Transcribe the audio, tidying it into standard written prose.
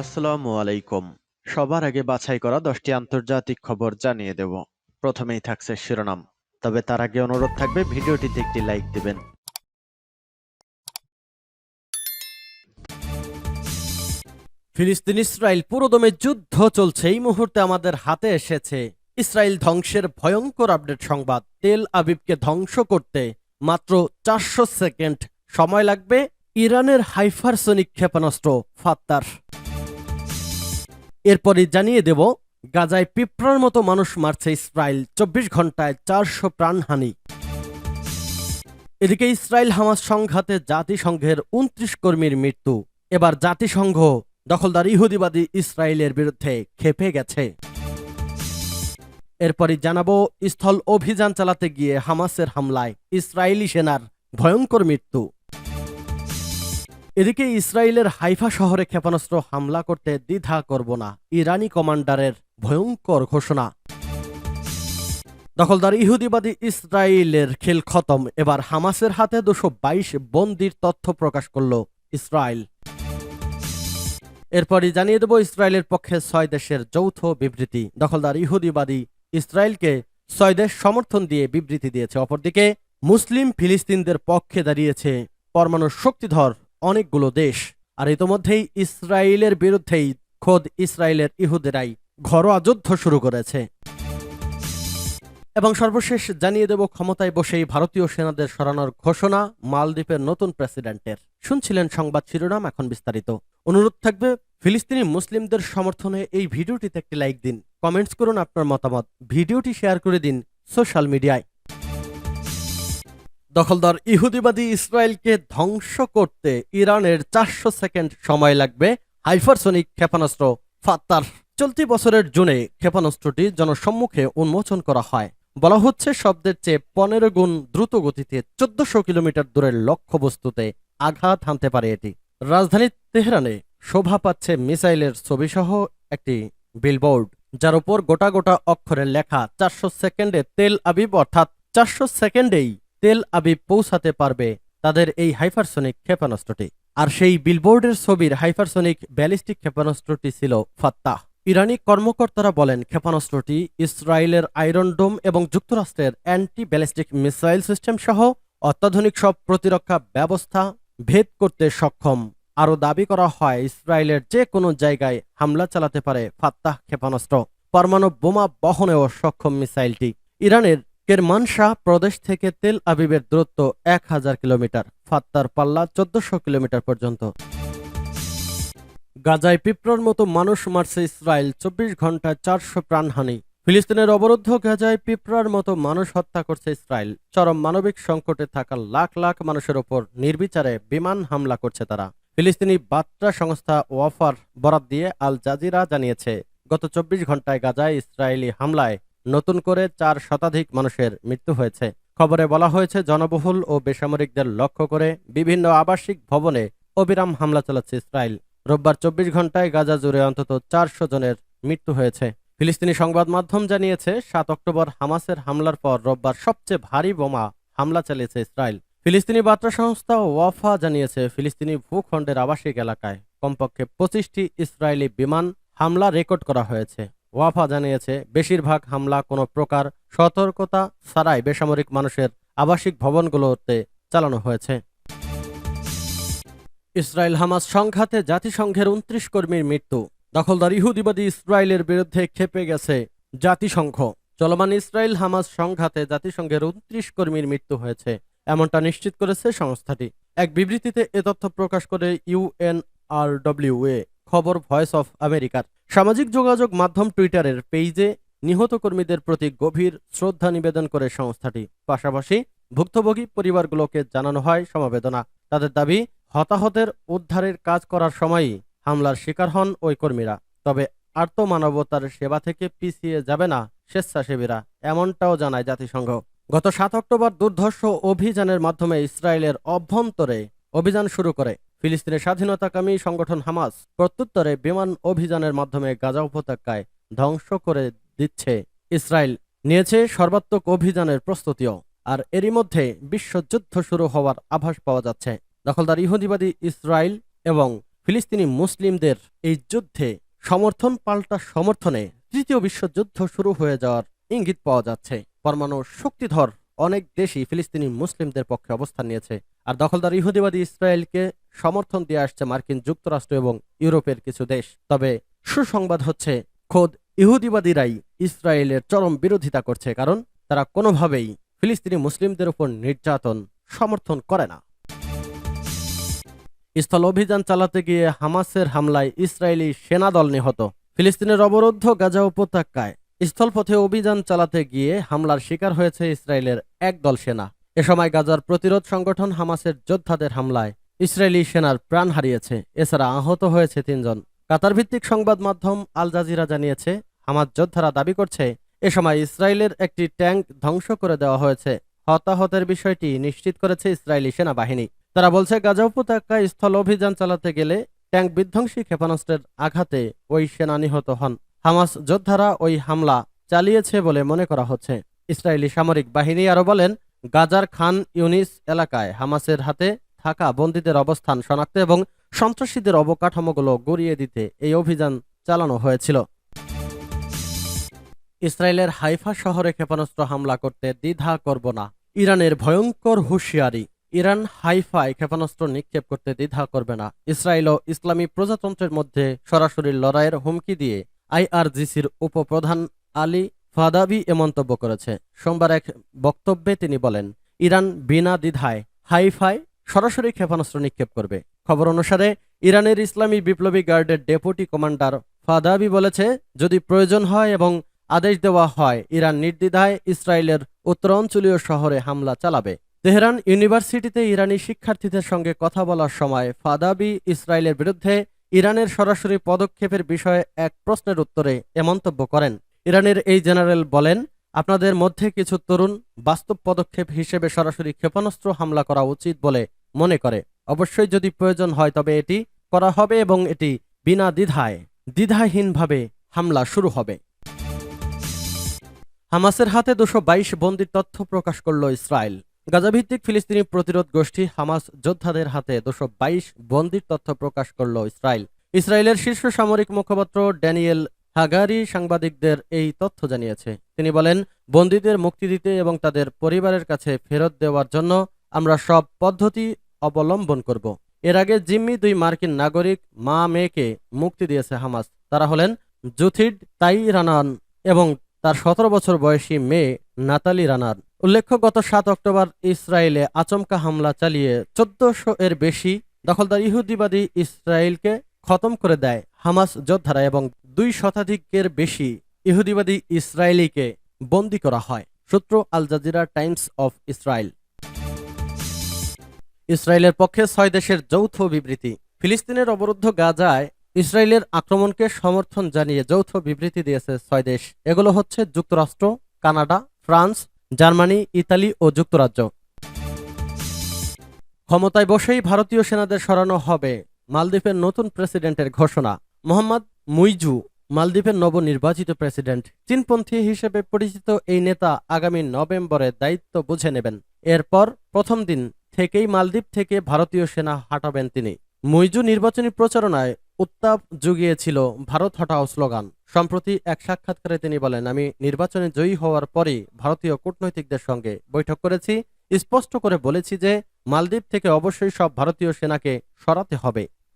আসসালামু আলাইকুম। সবার আগে বাছাই করা 10টি আন্তর্জাতিক খবর জানিয়ে দেব। প্রথমেই থাকছে শিরোনাম। তবে তার আগে অনুরোধ থাকবে ভিডিওটিতে একটি লাইক দিবেন। ফিলিস্তিন ইসরায়েল পুরোদমে যুদ্ধ চলছে, এই মুহূর্তে আমাদের হাতে এসেছে ইসরায়েল ধ্বংসের ভয়ঙ্কর আপডেট সংবাদ। তেল আবিবকে ধ্বংস করতে মাত্র 400 সেকেন্ড সময় লাগবে ইরানের হাইপারসনিক ক্ষেপণাস্ত্র ফাত্তার। এরপরই জানিয়ে দেব গাজায় পিঁপড়ার মতো মানুষ মারছে ইসরায়েল, 24 ঘন্টায় 400 প্রাণহানি। এদিকে ইসরায়েল হামাস সংঘাতে জাতিসংঘের 29 কর্মীর মৃত্যু। এবার জাতিসংঘ দখলদার ইহুদিবাদী ইসরায়েলের বিরুদ্ধে ক্ষেপে গেছে। এরপরই জানাবো স্থল অভিযান চালাতে গিয়ে হামাসের হামলায় ইসরায়েলি সেনার ভয়ঙ্কর মৃত্যু। এদিকে ইসরায়েলের হাইফা শহরে ক্ষেপণাস্ত্র হামলা করতে দ্বিধা করব না, ইরানি কমান্ডারের ভয়ঙ্কর ঘোষণা। দখলদার ইহুদিবাদী ইসরায়েলের খেল খতম, এবার হামাসের হাতে 222 বন্দির তথ্য প্রকাশ করল ইসরায়েল। এরপরই জানিয়ে দেব ইসরায়েলের পক্ষে 6 দেশের যৌথ বিবৃতি। দখলদার ইহুদিবাদী ইসরায়েলকে 6 দেশ সমর্থন দিয়ে বিবৃতি দিয়েছে। অপরদিকে মুসলিম ফিলিস্তিনদের পক্ষে দাঁড়িয়েছে পরমাণু শক্তিধর অনেকগুলো দেশ। আর ইতোমধ্যেই ইসরায়েলের বিরুদ্ধেই খোদ ইসরায়েলের ইহুদিরাই ঘরোয়া যুদ্ধ শুরু করেছে। এবং সর্বশেষ জানিয়ে দেব ক্ষমতায় বসেই ভারতীয় সেনাদের সরানোর ঘোষণা মালদ্বীপের নতুন প্রেসিডেন্টের। শুনছিলেন সংবাদ শিরোনাম, এখন বিস্তারিত। অনুরোধ থাকবে ফিলিস্তিনি মুসলিমদের সমর্থনে এই ভিডিওটিতে একটি লাইক দিন, কমেন্টস করুন আপনার মতামত, ভিডিওটি শেয়ার করে দিন সোশ্যাল মিডিয়ায়। দখলদার ইহুদিবাদী ইসরায়েলকে ধ্বংস করতে ইরানের 400 সেকেন্ড সময় লাগবে হাইপারসনিক ক্ষেপণাস্ত্র ফাত্তার। চলতি বছরের জুনে ক্ষেপণাস্ত্রটি জনসম্মুখে উন্মোচন করা হয়। বলা হচ্ছে শব্দের চেয়ে 15 গুণ দ্রুত গতিতে 1400 কিলোমিটার দূরের লক্ষ্যবস্তুতে আঘাত হানতে পারে এটি। রাজধানী তেহরানে শোভা পাচ্ছে মিসাইলের ছবিসহ একটি বিলবোর্ড, যার উপর গোটা গোটা অক্ষরে লেখা 400 সেকেন্ডে তেল আবিব, অর্থাৎ 400 সেকেন্ডেই তেল আবিব পৌঁছাতে পারবে তাদের এই হাইপারসনিক ক্ষেপণাস্ত্রটি। আর সেই বিলবোর্ডের ছবির হাইপারসনিক ব্যালিস্টিক ক্ষেপণাস্ত্রটি ছিল ফাত্তাহ। ইরানি কর্মকর্তারা বলেন ক্ষেপণাস্ত্রটি ইসরায়েলের আয়রন ডোম এবং যুক্তরাষ্ট্রের অ্যান্টি ব্যালিস্টিক মিসাইল সিস্টেম সহ অত্যাধুনিক সব প্রতিরক্ষা ব্যবস্থা ভেদ করতে সক্ষম। আরও দাবি করা হয় ইসরায়েলের যে কোনো জায়গায় হামলা চালাতে পারে ফাত্তাহ ক্ষেপণাস্ত্র। পরমাণু বোমা বহনেও সক্ষম মিসাইলটি। ইরানের কেরমানশাহ প্রদেশ থেকে তেল আবিবের দূরত্ব 1000 কিলোমিটার, ফাত্তার পাল্লা 1400 কিলোমিটার পর্যন্ত। গাজায় পিঁপড়ার মতো মানুষ মারছে ইসরায়েল, 24 ঘন্টায় 400 প্রাণহানি। ফিলিস্তিনের অবরুদ্ধ গাজায় পিঁপড়ার মতো মানুষ হত্যা করছে ইসরায়েল। চরম মানবিক সংকটে থাকা লাখ লাখ মানুষের ওপর নির্বিচারে বিমান হামলা করছে তারা। ফিলিস্তিনি বার্তা সংস্থা ওয়াফার বরাত দিয়ে আল জাজিরা জানিয়েছে, গত 24 ঘন্টায় গাজায় ইসরায়েলি হামলায় নতুন করে 4 শতাধিক মানুষের মৃত্যু হয়েছে। খবরে বলা হয়েছে জনবহুল ও বেসামরিকদের লক্ষ্য করে বিভিন্ন আবাসিক ভবনে অবিরাম হামলা চালাচ্ছে ইসরায়েল। রোববার 24 ঘন্টায় গাজা জুড়ে অন্তত 400 জনের মৃত্যু হয়েছে। ফিলিস্তিনি সংবাদ মাধ্যম জানিয়েছে 7 অক্টোবর হামাসের হামলার পর রোববার সবচেয়ে ভারী বোমা হামলা চালিয়েছে ইসরায়েল। ফিলিস্তিনি বার্তা সংস্থা ওয়াফা জানিয়েছে ফিলিস্তিনি ভূখণ্ডের আবাসিক এলাকায় কমপক্ষে 25টি ইসরায়েলি বিমান হামলা রেকর্ড করা হয়েছে। ওয়াফা জানিয়েছে বেশিরভাগ হামলা কোনো প্রকার সতর্কতা ছাড়াই বেসামরিক মানুষের আবাসিক ভবনগুলোতে চালানো হয়েছে। ইসরায়েল হামাস সংঘাতে জাতিসংঘের 29 কর্মীর মৃত্যু। দখলদার ইহুদিবাদী ইসরায়েলের বিরুদ্ধে ক্ষেপে গেছে জাতিসংঘ। চলমান ইসরায়েল হামাস সংঘাতে জাতিসংঘের 29 কর্মীর মৃত্যু হয়েছে, এমনটা নিশ্চিত করেছে সংস্থাটি। এক বিবৃতিতে এ তথ্য প্রকাশ করে ইউএনআরডব্লিউএ খবর ভয়েস অফ আমেরিকার সামাজিক যোগাযোগ মাধ্যম টুইটারের পেইজে নিহত কর্মীদের প্রতি গভীর শ্রদ্ধা নিবেদন করে সংস্থাটি। পাশাপাশি ভুক্তভোগী পরিবারগুলোকে জানানো হয় সমবেদনা। তাদের দাবি, হতাহতের উদ্ধারের কাজ করার সময়ই হামলার শিকার হন ওই কর্মীরা। তবে আর্তমানবতার সেবা থেকে পিছিয়ে যাবে না স্বেচ্ছাসেবীরা, এমনটাও জানায় জাতিসংঘ। গত 7 অক্টোবর দুর্ধর্ষ অভিযানের মাধ্যমে ইসরায়েলের অভ্যন্তরে অভিযান শুরু করে ফিলিস্তিনের স্বাধীনতাকামী সংগঠন হামাস। প্রত্যুত্তরে বিমান অভিযানের মাধ্যমে গাজা উপত্যকায় ধ্বংস করে দিচ্ছে ইসরায়েল। নিয়েছে সর্বাত্মক অভিযানের প্রস্তুতিও। আর এরই মধ্যে বিশ্বযুদ্ধ শুরু হওয়ার আভাস পাওয়া যাচ্ছে। দখলদার ইহুদিবাদী ইসরায়েল এবং ফিলিস্তিনি মুসলিমদের এই যুদ্ধে সমর্থন পাল্টা সমর্থনে তৃতীয় বিশ্বযুদ্ধ শুরু হয়ে যাওয়ার ইঙ্গিত পাওয়া যাচ্ছে। পরমাণু শক্তিধর অনেক দেশই ফিলিস্তিনি মুসলিমদের পক্ষে অবস্থান নিয়েছে, আর দখলদার ইহুদিবাদী ইসরায়েলকে সমর্থন দিয়ে আসছে মার্কিন যুক্তরাষ্ট্র এবং ইউরোপের কিছু দেশ। তবে সুসংবাদ হচ্ছে, খোদ ইহুদিবাদীরাই ইসরায়েলের চরম বিরোধিতা করছে, কারণ তারা কোনোভাবেই ফিলিস্তিনি মুসলিমদের উপর নির্যাতন সমর্থন করে না। স্থল অভিযান চালাতে গিয়ে হামাসের হামলায় ইসরায়েলি সেনাদল নিহত। ফিলিস্তিনের অবরুদ্ধ গাজা উপত্যকায় স্থলপথে অভিযান চালাতে গিয়ে হামলার শিকার হয়েছে ইসরায়েলের একদল সেনা। এ সময় গাজার প্রতিরোধ সংগঠন হামাসের যোদ্ধাদের হামলায় ইসরায়েলি সেনার প্রাণ হারিয়েছে। এছাড়া আহত হয়েছে 3 জন। কাতার ভিত্তিক সংবাদ মাধ্যম আল জাজিরা জানিয়েছে, হামাস যোদ্ধারা দাবি করছে এ সময় ইসরায়েলের একটি ট্যাঙ্ক ধ্বংস করে দেওয়া হয়েছে। হতাহতের বিষয়টি নিশ্চিত করেছে ইসরায়েলি সেনাবাহিনী। তারা বলছে, গাজা উপত্যকায় স্থল অভিযান চালাতে গেলে ট্যাঙ্ক বিধ্বংসী ক্ষেপণাস্ত্রের আঘাতে ওই সেনা নিহত হন। হামাস যোদ্ধারা ওই হামলা চালিয়েছে বলে মনে করা হচ্ছে। ইসরায়েলি সামরিক বাহিনী আরো বলেন, গাজার খান ইউনিস এলাকায় হামাসের হাতে থাকা বন্দীদের অবস্থান শনাক্ত এবং সন্ত্রাসীদের অবকাঠামোগুলো গড়িয়ে দিতে এই অভিযান চালানো হয়েছিল। ইসরায়েলের হাইফা শহরে ক্ষেপণাস্ত্র হামলা করতে দ্বিধা করব না, ইরানের ভয়ঙ্কর হুঁশিয়ারি। ইরান হাইফায় ক্ষেপণাস্ত্র নিক্ষেপ করতে দ্বিধা করবে না। ইসরায়েল ও ইসলামী প্রজাতন্ত্রের মধ্যে সরাসরি লড়াইয়ের হুমকি দিয়ে আইআরজিসির উপপ্রধান আলী ফাদাবি এ মন্তব্য করেছে। সোমবার এক বক্তব্যে তিনি বলেন, ইরান বিনা দ্বিধায় হাইফায় সরাসরি ক্ষেপণাস্ত্র নিক্ষেপ করবে। খবর অনুসারে ইরানের ইসলামী বিপ্লবী গার্ডের ডেপুটি কমান্ডার ফাদাবি বলেছে, যদি প্রয়োজন হয় এবং আদেশ দেওয়া হয়, ইরান নির্দ্বিধায় ইসরায়েলের উত্তরাঞ্চলীয় শহরে হামলা চালাবে। তেহরান ইউনিভার্সিটিতে ইরানি শিক্ষার্থীদের সঙ্গে কথা বলার সময় ফাদাবি ইসরায়েলের বিরুদ্ধে ইরানের সরাসরি পদক্ষেপের বিষয়ে এক প্রশ্নের উত্তরে এ মন্তব্য করেন। ইরানের এই জেনারেল বলেন, আপনাদের মধ্যে কিছু তরুণ বাস্তব পদক্ষেপ হিসেবে সরাসরি ক্ষেপণাস্ত্র হামলা করা উচিত বলে মনে করে। অবশ্যই যদি প্রয়োজন হয় তবে এটি করা হবে এবং এটি বিনা দ্বিধাহীনভাবে হামলা শুরু হবে। হামাসের হাতে 222 বন্দির তথ্য প্রকাশ করল ইসরায়েল। গাজাভিত্তিক ফিলিস্তিনি প্রতিরোধ গোষ্ঠী হামাস যোদ্ধাদের হাতে 222 বন্দির তথ্য প্রকাশ করল ইসরায়েল। ইসরায়েলের শীর্ষ সামরিক মুখপাত্র ড্যানিয়েল হাগারি সাংবাদিকদের এই তথ্য জানিয়েছে। তিনি বলেন, বন্দীদের মুক্তি দিতে এবং তাদের পরিবারের কাছে ফেরত দেওয়ার জন্য আমরা সব পদ্ধতি অবলম্বন করব। এর আগে জিম্মি 2 মার্কিন নাগরিক মেয়েকে মুক্তি দিয়েছে হামাস। তারা হলেন জুথিড তাই রানান এবং তার 17 বছর বয়সী মেয়ে নাতালি রানার। উল্লেখ্য, গত 7 অক্টোবর ইসরায়েলে আচমকা হামলা চালিয়ে 1400 এর বেশি দখলদার ইহুদিবাদী ইসরায়েলকে খতম করে দেয় হামাস যোদ্ধারা এবং 2 শতাধিকের বেশি ইহুদিবাদী ইসরায়েলিকে বন্দী করা হয়। সূত্র Al Jazeera Times of Israel. ইসরায়েলের পক্ষে 6 দেশের যৌথ বিবৃতি। ফিলিস্তিনের অবরুদ্ধ গাজায় ইসরায়েলের আক্রমণকে সমর্থন জানিয়ে যৌথ বিবৃতি দিয়েছে 6 দেশ। এগুলো হচ্ছে যুক্তরাষ্ট্র, কানাডা, ফ্রান্স, জার্মানি, ইতালি ও যুক্তরাজ্য। ক্ষমতায় বসেই ভারতীয় সেনাদের সরানো হবে, মালদ্বীপের নতুন প্রেসিডেন্টের ঘোষণা। মোহাম্মদ মুইজু মালদ্বীপের নবনির্বাচিত প্রেসিডেন্ট। চীনপন্থী হিসেবে পরিচিত এই নেতা আগামী নভেম্বরে দায়িত্ব বুঝে নেবেন। এরপর প্রথম দিন থেকেই মালদ্বীপ থেকে ভারতীয় সেনা হটাবেন তিনি। মুইজু নির্বাচনী প্রচারণায় উত্তাপ জুগিয়েছিল ভারত হটাও স্লোগান। সম্প্রতি এক সাক্ষাৎকারে তিনি বলেন, আমি নির্বাচনে জয়ী হওয়ার পরই ভারতীয় কূটনৈতিকদের সঙ্গে বৈঠক করেছি, স্পষ্ট করে বলেছি যে মালদ্বীপ থেকে অবশ্যই সব ভারতীয় সেনাকে সরাতে হবে।